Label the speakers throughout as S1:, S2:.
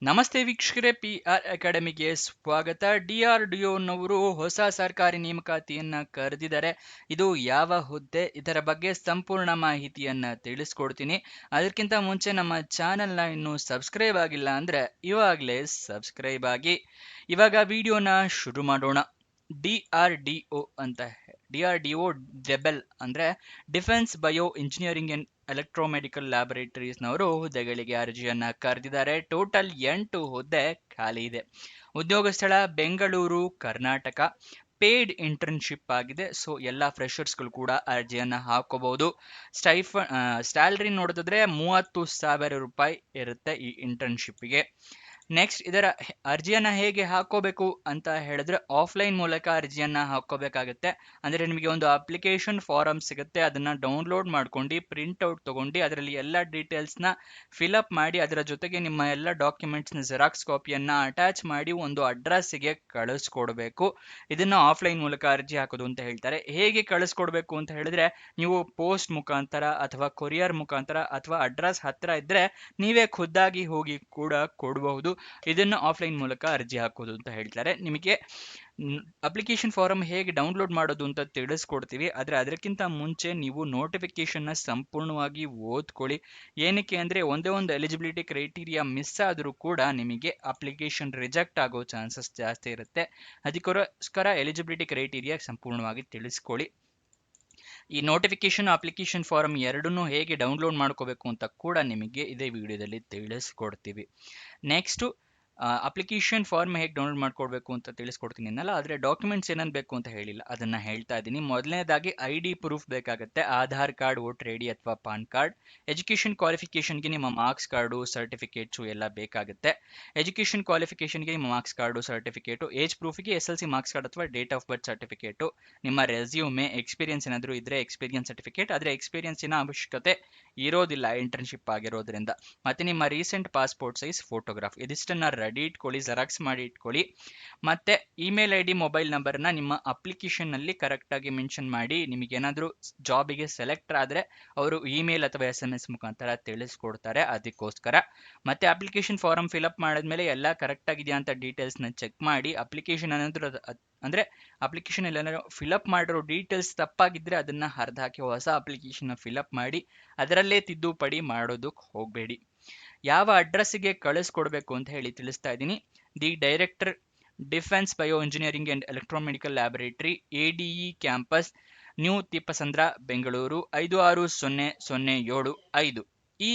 S1: ನಮಸ್ತೆ ವೀಕ್ಷಕರೇ, PR ಅಕಾಡೆಮಿಗೆ ಸ್ವಾಗತ. DRDOನವರು ಹೊಸ ಸರ್ಕಾರಿ ನೇಮಕಾತಿಯನ್ನ ಕರೆದಿದ್ದಾರೆ. ಇದು ಯಾವ ಹುದ್ದೆ, ಇದರ ಬಗ್ಗೆ ಸಂಪೂರ್ಣ ಮಾಹಿತಿಯನ್ನ ತಿಳಿಸ್ಕೊಡ್ತೀನಿ. ಅದಕ್ಕಿಂತ ಮುಂಚೆ ನಮ್ಮ ಚಾನೆಲ್ನ ಇನ್ನೂ ಸಬ್ಸ್ಕ್ರೈಬ್ ಆಗಿಲ್ಲ ಅಂದ್ರೆ ಇವಾಗಲೇ ಸಬ್ಸ್ಕ್ರೈಬ್ ಆಗಿ. ಇವಾಗ ವಿಡಿಯೋನ ಶುರು ಮಾಡೋಣ. DRDO ಅಂತ DRDO ಡೆಬೆಲ್ ಅಂದ್ರೆ ಡಿಫೆನ್ಸ್ ಬಯೋ ಇಂಜಿನಿಯರಿಂಗ್ ಅಂಡ್ ಎಲೆಕ್ಟ್ರೋಮೆಡಿಕಲ್ ಲ್ಯಾಬೊರೇಟರೀಸ್ನವರು ಹುದ್ದೆಗಳಿಗೆ ಅರ್ಜಿಯನ್ನ ಕರೆದಿದ್ದಾರೆ. ಟೋಟಲ್ 8 ಹುದ್ದೆ ಖಾಲಿ ಇದೆ. ಉದ್ಯೋಗ ಸ್ಥಳ ಬೆಂಗಳೂರು, ಕರ್ನಾಟಕ. ಪೇಯ್ಡ್ ಇಂಟರ್ನ್ಶಿಪ್ ಆಗಿದೆ. ಸೊ ಎಲ್ಲ ಫ್ರೆಷರ್ಸ್ಗಳು ಕೂಡ ಅರ್ಜಿಯನ್ನ ಹಾಕೋಬಹುದು. ಸ್ಯಾಲ್ರಿ ನೋಡಿದ್ರೆ 30,000 ರೂಪಾಯಿ ಇರುತ್ತೆ ಈ ಇಂಟರ್ನ್ಶಿಪ್ಗೆ. ನೆಕ್ಸ್ಟ್ ಇದರ ಅರ್ಜಿಯನ್ನ ಹೇಗೆ ಹಾಕೋಬೇಕು ಅಂತ ಹೇಳಿದ್ರೆ ಆಫ್ಲೈನ್ ಮೂಲಕ ಅರ್ಜಿಯನ್ನ ಹಾಕೋಬೇಕಾಗುತ್ತೆ. ಅಂದ್ರೆ ನಿಮಗೆ ಒಂದು ಅಪ್ಲಿಕೇಶನ್ ಫಾರಂ ಸಿಗುತ್ತೆ, ಅದನ್ನ ಡೌನ್ಲೋಡ್ ಮಾಡ್ಕೊಂಡು ಪ್ರಿಂಟ್ ಔಟ್ ತಗೊಂಡು ಅದರಲ್ಲಿ ಎಲ್ಲ ಡೀಟೇಲ್ಸ್ನ ಫಿಲ್ಅಪ್ ಮಾಡಿ ಅದರ ಜೊತೆಗೆ ನಿಮ್ಮ ಎಲ್ಲ ಡಾಕ್ಯುಮೆಂಟ್ಸ್ನ ಜೆರಾಕ್ಸ್ ಕಾಪಿಯನ್ನ ಅಟ್ಯಾಚ್ ಮಾಡಿ ಒಂದು ಅಡ್ರೆಸ್ಗೆ ಕಳಿಸ್ಕೊಡ್ಬೇಕು. ಇದನ್ನ ಆಫ್ಲೈನ್ ಮೂಲಕ ಅರ್ಜಿ ಹಾಕೋದು ಅಂತ ಹೇಳ್ತಾರೆ. ಹೇಗೆ ಕಳಿಸ್ಕೊಡ್ಬೇಕು ಅಂತ ಹೇಳಿದ್ರೆ ನೀವು ಪೋಸ್ಟ್ ಮುಖಾಂತರ ಅಥವಾ ಕೊರಿಯರ್ ಮುಖಾಂತರ ಅಥವಾ ಅಡ್ರೆಸ್ ಹತ್ರ ಇದ್ರೆ ನೀವೇ ಖುದ್ದಾಗಿ ಹೋಗಿ ಕೂಡ ಕೊಡಬಹುದು. ಇದನ್ನು ಆಫ್ಲೈನ್ ಮೂಲಕ ಅರ್ಜಿ ಹಾಕೋದು ಅಂತ ಹೇಳ್ತಾರೆ. ನಿಮಗೆ ಅಪ್ಲಿಕೇಶನ್ ಫಾರಂ ಹೇಗೆ ಡೌನ್ಲೋಡ್ ಮಾಡೋದು ಅಂತ ತಿಳಿಸ್ಕೊಡ್ತೀವಿ. ಆದರೆ ಅದಕ್ಕಿಂತ ಮುಂಚೆ ನೀವು ನೋಟಿಫಿಕೇಶನ್ನ ಸಂಪೂರ್ಣವಾಗಿ ಓದ್ಕೊಳ್ಳಿ. ಏನಕ್ಕೆ ಅಂದರೆ ಒಂದೇ ಒಂದು ಎಲಿಜಿಬಿಲಿಟಿ ಕ್ರೈಟೀರಿಯಾ ಮಿಸ್ ಆದರೂ ಕೂಡ ನಿಮಗೆ ಅಪ್ಲಿಕೇಶನ್ ರಿಜೆಕ್ಟ್ ಆಗೋ ಚಾನ್ಸಸ್ ಜಾಸ್ತಿ ಇರುತ್ತೆ. ಅದಕ್ಕೋಸ್ಕರ ಎಲಿಜಿಬಿಲಿಟಿ ಕ್ರೈಟೀರಿಯಾ ಸಂಪೂರ್ಣವಾಗಿ ತಿಳಿಸ್ಕೊಳ್ಳಿ. ಈ ನೋಟಿಫಿಕೇಶನ್ ಅಪ್ಲಿಕೇಶನ್ ಫಾರಂ ಎರಡನ್ನೂ ಹೇಗೆ ಡೌನ್ಲೋಡ್ ಮಾಡ್ಕೋಬೇಕು ಅಂತ ಕೂಡ ನಿಮಗೆ ಇದೇ ವಿಡಿಯೋದಲ್ಲಿ ತಿಳಿಸ್ಕೊಡ್ತೀವಿ. ನೆಕ್ಸ್ಟು ಅಪ್ಲಿಕೇಶನ್ ಫಾರ್ಮ್ ಹೇಗೆ ಡೌನ್ಲೋಡ್ ಮಾಡ್ಕೊಡ್ಬೇಕು ಅಂತ ತಿಳಿಸ್ಕೊಡ್ತೀನಿ ಅನ್ನಲ್ಲ, ಆದರೆ ಡಾಕ್ಯುಮೆಂಟ್ಸ್ ಏನೇನು ಬೇಕು ಅಂತ ಹೇಳಿಲ್ಲ, ಅದನ್ನು ಹೇಳ್ತಾ ಇದ್ದೀನಿ. ಮೊದಲನೇದಾಗಿ ID ಪ್ರೂಫ್ ಬೇಕಾಗುತ್ತೆ. ಆಧಾರ್ ಕಾರ್ಡ್, ವೋಟರ್ ID ಅಥವಾ ಪಾನ್ ಕಾರ್ಡ್. ಎಜುಕೇಷನ್ ಕ್ವಾಲಿಫಿಕೇಷನ್ಗೆ ನಿಮ್ಮ ಮಾರ್ಕ್ಸ್ ಕಾರ್ಡು, ಸರ್ಟಿಫಿಕೇಟ್ಸು ಎಲ್ಲ ಬೇಕಾಗುತ್ತೆ. ಎಜುಕೇಷನ್ ಕ್ವಾಲಿಫಿಕೇಷನ್ಗೆ ನಿಮ್ಮ ಮಾರ್ಕ್ಸ್ ಕಾರ್ಡು, ಸರ್ಟಿಫಿಕೇಟು. ಏಜ್ ಪ್ರೂಫಿಗೆ SLC ಮಾರ್ಕ್ಸ್ ಕಾರ್ಡ್ ಅಥವಾ ಡೇಟ್ ಆಫ್ ಬರ್ತ್ ಸರ್ಟಿಫಿಕೇಟು. ನಿಮ್ಮ ರೆಸ್ಯೂಮೆ, ಎಕ್ಸ್ಪೀರಿಯನ್ಸ್ ಏನಾದರೂ ಇದ್ದರೆ ಎಕ್ಸ್ಪೀರಿಯನ್ಸ್ ಸರ್ಟಿಫಿಕೇಟ್, ಆದರೆ ಎಕ್ಸ್ಪೀರಿಯನ್ಸಿನ ಅವಶ್ಯಕತೆ ಇರೋದಿಲ್ಲ ಇಂಟರ್ನ್ಶಿಪ್ ಆಗಿರೋದ್ರಿಂದ. ಮತ್ತು ನಿಮ್ಮ ರೀಸೆಂಟ್ ಪಾಸ್ಪೋರ್ಟ್ ಸೈಜ್ ಫೋಟೋಗ್ರಾಫ್. ಇದಿಷ್ಟನ್ನು ರೆಡಿ ಇಟ್ಕೊಳ್ಳಿ, ಜೆರಾಕ್ಸ್ ಮಾಡಿ ಇಟ್ಕೊಳ್ಳಿ. ಮತ್ತು ಇಮೇಲ್ ID, ಮೊಬೈಲ್ ನಂಬರ್ನ ನಿಮ್ಮ ಅಪ್ಲಿಕೇಶನ್ನಲ್ಲಿ ಕರೆಕ್ಟಾಗಿ ಮೆನ್ಷನ್ ಮಾಡಿ. ನಿಮಗೇನಾದರೂ ಜಾಬಿಗೆ ಸೆಲೆಕ್ಟ್ ಆದರೆ ಅವರು ಇಮೇಲ್ ಅಥವಾ SMS ಮುಖಾಂತರ ತಿಳಿಸ್ಕೊಡ್ತಾರೆ, ಅದಕ್ಕೋಸ್ಕರ. ಮತ್ತು ಅಪ್ಲಿಕೇಶನ್ ಫಾರಂ ಫಿಲಪ್ ಮಾಡಿದ್ಮೇಲೆ ಎಲ್ಲ ಕರೆಕ್ಟಾಗಿದೆಯಾ ಅಂತ ಡೀಟೇಲ್ಸ್ನ ಚೆಕ್ ಮಾಡಿ. ಅಪ್ಲಿಕೇಶನ್ ಏನಾದರೂ ಅಂದರೆ ಅಪ್ಲಿಕೇಶನ್ ಎಲ್ಲ ಫಿಲಪ್ ಮಾಡಿರೋ ಡೀಟೇಲ್ಸ್ ತಪ್ಪಾಗಿದ್ದರೆ ಅದನ್ನು ಹರಿದು ಹಾಕಿ ಹೊಸ ಅಪ್ಲಿಕೇಶನ್ನ ಫಿಲಪ್ ಮಾಡಿ. ಅದರಲ್ಲೇ ತಿದ್ದುಪಡಿ ಮಾಡೋದಕ್ಕೆ ಹೋಗಬೇಡಿ. ಯಾವ ಅಡ್ರೆಸ್ಸಿಗೆ ಕಳಿಸ್ಕೊಡ್ಬೇಕು ಅಂತ ಹೇಳಿ ತಿಳಿಸ್ತಾ ಇದ್ದೀನಿ. The director, defence bio engineering and electromedical laboratory, ADE campus, new Tippasandra, Bengaluru 560075. ಈ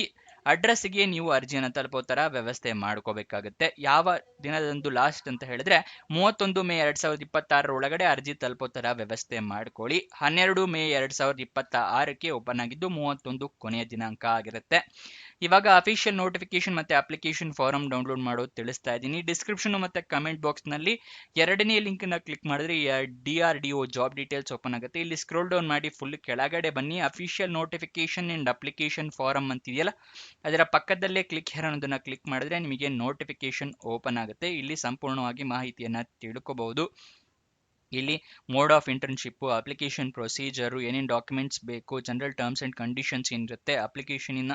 S1: ಅಡ್ರೆಸ್ಸಿಗೆ ನೀವು ಅರ್ಜಿಯನ್ನು ತಲುಪೋ ಥರ ವ್ಯವಸ್ಥೆ ಮಾಡ್ಕೋಬೇಕಾಗುತ್ತೆ. ಯಾವ ದಿನದಂದು ಲಾಸ್ಟ್ ಅಂತ ಹೇಳಿದ್ರೆ 31 ಮೇ 2026 ಒಳಗಡೆ ಅರ್ಜಿ ತಲುಪೋ ಥರ ವ್ಯವಸ್ಥೆ ಮಾಡ್ಕೊಳ್ಳಿ. 12 ಮೇ 2026ಕ್ಕೆ ಓಪನ್ ಆಗಿದ್ದು 31 ಕೊನೆಯ ದಿನಾಂಕ ಆಗಿರುತ್ತೆ. ಇವಾಗ ಅಫಿಷಿಯಲ್ ನೋಟಿಫಿಕೇಶನ್ ಮತ್ತು ಅಪ್ಲಿಕೇಶನ್ ಫಾರಂ ಡೌನ್ಲೋಡ್ ಮಾಡೋದು ತಿಳಿಸ್ತಾ ಇದ್ದೀನಿ. ಡಿಸ್ಕ್ರಿಪ್ಷನ್ ಮತ್ತು ಕಮೆಂಟ್ ಬಾಕ್ಸ್ನಲ್ಲಿ ಎರಡನೇ ಲಿಂಕ್ನ ಕ್ಲಿಕ್ ಮಾಡಿದ್ರೆ DRDO ಜಾಬ್ ಡೀಟೇಲ್ಸ್ ಓಪನ್ ಆಗುತ್ತೆ. ಇಲ್ಲಿ ಸ್ಕ್ರೋಲ್ ಡೌನ್ ಮಾಡಿ ಫುಲ್ ಕೆಳಗಡೆ ಬನ್ನಿ. Official notification and application form ಅಂತಿದೆಯಲ್ಲ, ಅದರ ಪಕ್ಕದಲ್ಲೇ ಕ್ಲಿಕ್ ಹೇರ್ ಅನ್ನೋದನ್ನ ಕ್ಲಿಕ್ ಮಾಡಿದ್ರೆ ನಿಮಗೆ ನೋಟಿಫಿಕೇಶನ್ ಓಪನ್ ಆಗುತ್ತೆ. ಇಲ್ಲಿ ಸಂಪೂರ್ಣವಾಗಿ ಮಾಹಿತಿಯನ್ನು ತಿಳ್ಕೋಬಹುದು. ಇಲ್ಲಿ mode of internship, application procedure, ಏನೇನು ಡಾಕ್ಯುಮೆಂಟ್ಸ್ ಬೇಕು, ಜನರಲ್ ಟರ್ಮ್ಸ್ ಆ್ಯಂಡ್ ಕಂಡೀಷನ್ಸ್ ಏನಿರುತ್ತೆ, ಅಪ್ಲಿಕೇಶನಿನ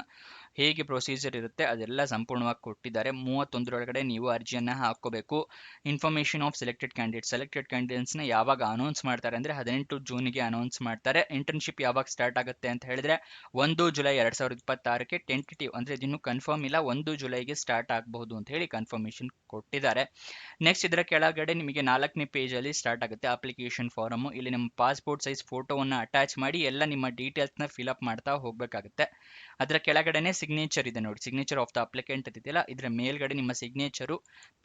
S1: ಹೇಗೆ ಪ್ರೊಸೀಜರ್ ಇರುತ್ತೆ ಅದೆಲ್ಲ ಸಂಪೂರ್ಣವಾಗಿ ಕೊಟ್ಟಿದ್ದಾರೆ. 31ರೊಳಗಡೆ ನೀವು ಅರ್ಜಿಯನ್ನು ಹಾಕ್ಕೋಬೇಕು. ಇನ್ಫಾರ್ಮೇಷನ್ ಆಫ್ ಸೆಲೆಕ್ಟೆಡ್ ಕ್ಯಾಂಡಿಡೇಟ್ಸ್ನ ಯಾವಾಗ ಅನೌನ್ಸ್ ಮಾಡ್ತಾರೆ ಅಂದರೆ 18 ಜೂನ್ಗೆ ಅನೌನ್ಸ್ ಮಾಡ್ತಾರೆ. ಇಂಟರ್ನ್ಶಿಪ್ ಯಾವಾಗ ಸ್ಟಾರ್ಟ್ ಆಗುತ್ತೆ ಅಂತ ಹೇಳಿದ್ರೆ 1 ಜುಲೈ 2026ಕ್ಕೆ. ಟೆಂಟೇಟಿವ್ ಅಂದರೆ ಇದಿನ್ನೂ ಕನ್ಫರ್ಮ್ ಇಲ್ಲ, 1 ಜುಲೈಗೆ ಸ್ಟಾರ್ಟ್ ಆಗಬಹುದು ಅಂತ ಹೇಳಿ ಕನ್ಫರ್ಮೇಷನ್ ಕೊಟ್ಟಿದ್ದಾರೆ. ನೆಕ್ಸ್ಟ್ ಇದರ ಕೆಳಗಡೆ ನಿಮಗೆ 4ನೇ ಪೇಜಲ್ಲಿ ಸ್ಟಾರ್ಟ್ ಆಗುತ್ತೆ ಅಪ್ಲಿಕೇಶನ್ ಫಾರಮ್. ಇಲ್ಲಿ ನಿಮ್ಮ ಪಾಸ್ಪೋರ್ಟ್ ಸೈಜ್ ಫೋಟೋವನ್ನು ಅಟ್ಯಾಚ್ ಮಾಡಿ ಎಲ್ಲ ನಿಮ್ಮ ಡೀಟೇಲ್ಸ್ನ ಫಿಲಪ್ ಮಾಡ್ತಾ ಹೋಗಬೇಕಾಗುತ್ತೆ. ಅದರ ಕೆಳಗಡೆನೆ ಸಿಗ್ನೇಚರ್ ಇದೆ ನೋಡಿ, ಸಿಗ್ನೇಚರ್ ಆಫ್ ದ ಅಪ್ಲಿಕೆಂಟ್ ಇದೆಯಲ್ಲ, ಇದರ ಮೇಲ್ಗಡೆ ನಿಮ್ಮ ಸಿಗ್ನೇಚರು,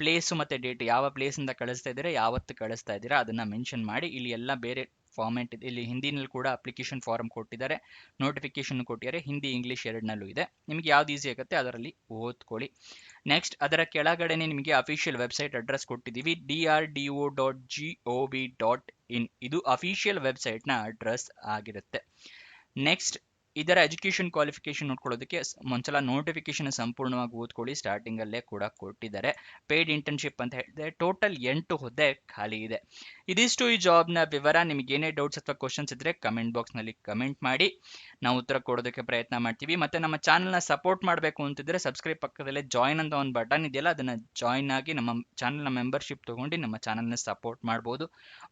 S1: ಪ್ಲೇಸು ಮತ್ತು ಡೇಟ್, ಯಾವ ಪ್ಲೇಸಿಂದ ಕಳಿಸ್ತಾ ಇದ್ದೀರಾ, ಯಾವತ್ತು ಕಳಿಸ್ತಾ ಇದ್ದೀರಾ ಅದನ್ನು ಮೆನ್ಷನ್ ಮಾಡಿ. ಇಲ್ಲಿ ಎಲ್ಲ ಬೇರೆ ಫಾರ್ಮೆಟ್ ಇದೆ. ಇಲ್ಲಿ ಹಿಂದಿನಲ್ಲಿ ಕೂಡ ಅಪ್ಲಿಕೇಶನ್ ಫಾರಂ ಕೊಟ್ಟಿದ್ದಾರೆ, ನೋಟಿಫಿಕೇಶನ್ ಕೊಟ್ಟಿದ್ದಾರೆ, ಹಿಂದಿ ಇಂಗ್ಲೀಷ್ ಎರಡನಲ್ಲೂ ಇದೆ. ನಿಮಗೆ ಯಾವ್ದು ಈಸಿ ಆಗುತ್ತೆ ಅದರಲ್ಲಿ ಓದ್ಕೊಳ್ಳಿ. ನೆಕ್ಸ್ಟ್ ಅದರ ಕೆಳಗಡೆನೆ ನಿಮಗೆ ಅಫಿಷಿಯಲ್ ವೆಬ್ಸೈಟ್ ಅಡ್ರೆಸ್ ಕೊಟ್ಟಿದ್ದೀವಿ, drdo.gov.in. ಇದು ಅಫಿಷಿಯಲ್ ವೆಬ್ಸೈಟ್ನ ಅಡ್ರೆಸ್ ಆಗಿರುತ್ತೆ. ನೆಕ್ಸ್ಟ್ ಇದರ ಎಜುಕೇಶನ್ ಕ್ವಾಲಿಫಿಕೇಶನ್ ನೋಡ್ಕೊಳ್ಳೋದಕ್ಕೆ ಒಂದ್ಸಲ ನೋಟಿಫಿಕೇಶನ್ ಸಂಪೂರ್ಣವಾಗಿ ಓದ್ಕೊಳ್ಳಿ. ಸ್ಟಾರ್ಟಿಂಗ್ ಅಲ್ಲೇ ಕೂಡ ಕೊಟ್ಟಿದ್ದಾರೆ. ಪೇಯ್ಡ್ ಇಂಟರ್ನ್ಶಿಪ್ ಅಂತ ಹೇಳಿದೆ. ಟೋಟಲ್ 8 ಹುದ್ದೆ ಖಾಲಿ ಇದೆ. ಇದಿಷ್ಟು ಈ ಜಾಬ್ನ ವಿವರ. ನಿಮಗೆ ಏನೇ ಡೌಟ್ಸ್ ಅಥವಾ ಕ್ವಶನ್ಸ್ ಇದ್ರೆ ಕಮೆಂಟ್ ಬಾಕ್ಸ್ ನಲ್ಲಿ ಕಮೆಂಟ್ ಮಾಡಿ, ನಾವು ಉತ್ತರ ಕೊಡೋದಕ್ಕೆ ಪ್ರಯತ್ನ ಮಾಡ್ತೀವಿ. ಮತ್ತೆ ನಮ್ಮ ಚಾನಲ್ನ ಸಪೋರ್ಟ್ ಮಾಡಬೇಕು ಅಂತಿದ್ರೆ ಸಬ್ಸ್ಕ್ರೈಬ್ ಪಕ್ಕದಲ್ಲೇ ಜಾಯಿನ್ ಅಂತ ಒಂದು ಬಟನ್ ಇದೆಯಲ್ಲ, ಅದನ್ನ ಜಾಯಿನ್ ಆಗಿ ನಮ್ಮ ಚಾನಲ್ನ ಮೆಂಬರ್ಶಿಪ್ ತಗೊಂಡು ನಮ್ಮ ಚಾನಲ್ನ ಸಪೋರ್ಟ್ ಮಾಡ್ಬೋದು.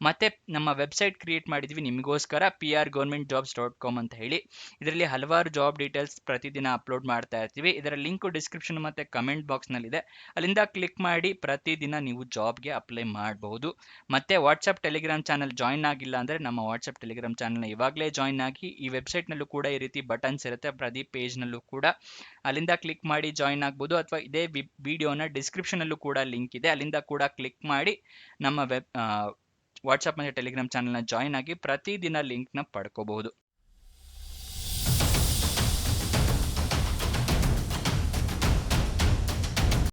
S1: ಮತ್ತೆ ನಮ್ಮ ವೆಬ್ಸೈಟ್ ಕ್ರಿಯೇಟ್ ಮಾಡಿದ್ವಿ ನಿಮಗೋಸ್ಕರ, prgovernmentjobs.com ಅಂತ ಹೇಳಿ. ಇದರಲ್ಲಿ ಹಲವಾರು ಜಾಬ್ ಡೀಟೇಲ್ಸ್ ಪ್ರತಿದಿನ ಅಪ್ಲೋಡ್ ಮಾಡ್ತಾ ಇರ್ತೀವಿ. ಇದರ ಲಿಂಕ್ ಡಿಸ್ಕ್ರಿಪ್ಷನ್ ಮತ್ತೆ ಕಮೆಂಟ್ ಬಾಕ್ಸ್ ನಲ್ಲಿ ಇದೆ. ಅಲ್ಲಿಂದ ಕ್ಲಿಕ್ ಮಾಡಿ ಪ್ರತಿದಿನ ನೀವು ಜಾಬ್ಗೆ ಅಪ್ಲೈ ಮಾಡಬಹುದು. ಮತ್ತೆ ವಾಟ್ಸ್ಆಪ್ ಟೆಲಿಗ್ರಾಮ್ ಚಾನಲ್ ಜಾಯಿನ್ ಆಗಿಲ್ಲ ಅಂದ್ರೆ ನಮ್ಮ ವಾಟ್ಸ್ಆಪ್ ಟೆಲಿಗ್ರಾಮ್ ಚಾನಲ್ನ ಇವಾಗಲೇ ಜಾಯಿನ್ ಆಗಿ. ಈ ವೆಬ್ಸೈಟ್ ನಲ್ಲೂ ಕೂಡ ಈ ರೀತಿ ಬಟನ್ಸ್ ಇರುತ್ತೆ, ಪ್ರತಿ ಪೇಜ್ ನಲ್ಲೂ ಕೂಡ. ಅಲ್ಲಿಂದ ಕ್ಲಿಕ್ ಮಾಡಿ ಜಾಯಿನ್ ಆಗ್ಬೋದು, ಅಥವಾ ಇದೇ ವಿಡಿಯೋನ ಡಿಸ್ಕ್ರಿಪ್ಷನ್ ಅಲ್ಲೂ ಕೂಡ ಲಿಂಕ್ ಇದೆ, ಅಲ್ಲಿಂದ ಕೂಡ ಕ್ಲಿಕ್ ಮಾಡಿ ನಮ್ಮ ವಾಟ್ಸ್ಆಪ್ ಮತ್ತು ಟೆಲಿಗ್ರಾಮ್ ಚಾನಲ್ನ ಜಾಯಿನ್ ಆಗಿ ಪ್ರತಿದಿನ ಲಿಂಕ್ನ ಪಡ್ಕೋಬಹುದು.